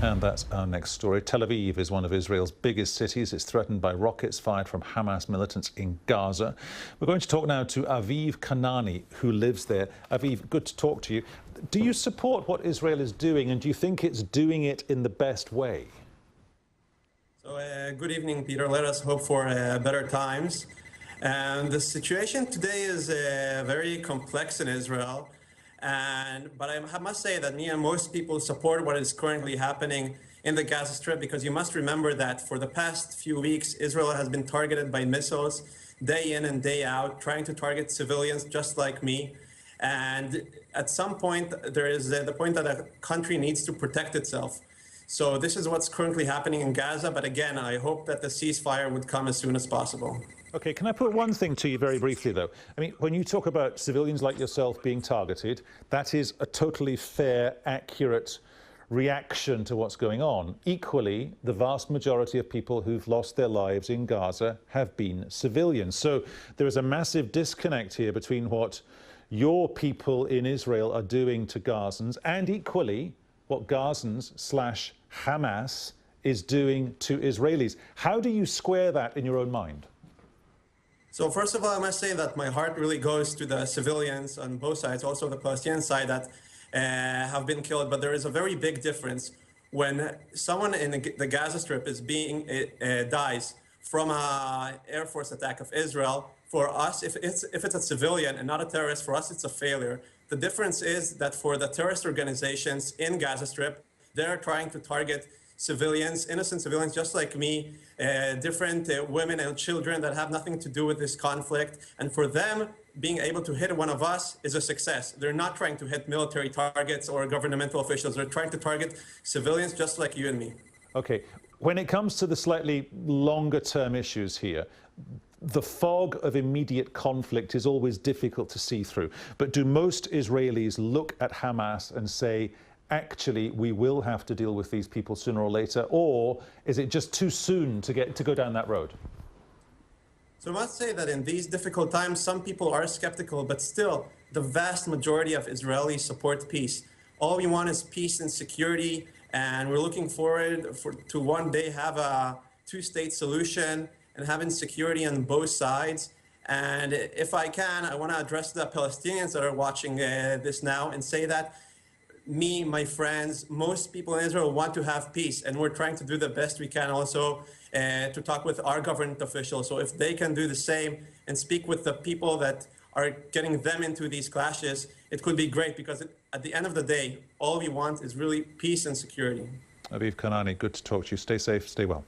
And that's our next story. Tel Aviv is one of Israel's biggest cities. It's threatened by rockets fired from Hamas militants in Gaza. We're going to talk now to Aviv Kanani, who lives there. Aviv, good to talk to you. Do you support what Israel is doing, and do you think it's doing it in the best way? So, good evening, Peter. Let us hope for better times. And the situation today is very complex in Israel. But I must say that me and most people support what is currently happening in the Gaza Strip, because you must remember that for the past few weeks, Israel has been targeted by missiles day in and day out, trying to target civilians just like me. And at some point, there is the point that a country needs to protect itself. So this is what's currently happening in Gaza. But again, I hope that the ceasefire would come as soon as possible. OK, can I put one thing to you very briefly, though? I mean, when you talk about civilians like yourself being targeted, that is a totally fair, accurate reaction to what's going on. Equally, the vast majority of people who've lost their lives in Gaza have been civilians. So there is a massive disconnect here between what your people in Israel are doing to Gazans and equally what Gazans/Hamas is doing to Israelis. How do you square that in your own mind? So first of all, I must say that my heart really goes to the civilians on both sides, also the Palestinian side that have been killed. But there is a very big difference when someone in the Gaza Strip is dies from an Air Force attack of Israel. For us, if it's a civilian and not a terrorist, for us it's a failure. The difference is that for the terrorist organizations in Gaza Strip, they're trying to target civilians, innocent civilians just like me, different women and children that have nothing to do with this conflict. And for them, being able to hit one of us is a success. They're not trying to hit military targets or governmental officials. They're trying to target civilians just like you and me. OK. When it comes to the slightly longer term issues here, the fog of immediate conflict is always difficult to see through. But do most Israelis look at Hamas and say, actually, we will have to deal with these people sooner or later? Or is it just too soon to go down that road? So I must say that in these difficult times, some people are skeptical, but still, the vast majority of Israelis support peace. All we want is peace and security, and we're looking forward to one day have a two-state solution and having security on both sides. And if I can, I want to address the Palestinians that are watching this now and say that me, my friends, most people in Israel want to have peace, and we're trying to do the best we can also to talk with our government officials. So if they can do the same and speak with the people that are getting them into these clashes, it could be great, because at the end of the day, all we want is really peace and security. Aviv Kanani, good to talk to you. Stay safe, stay well.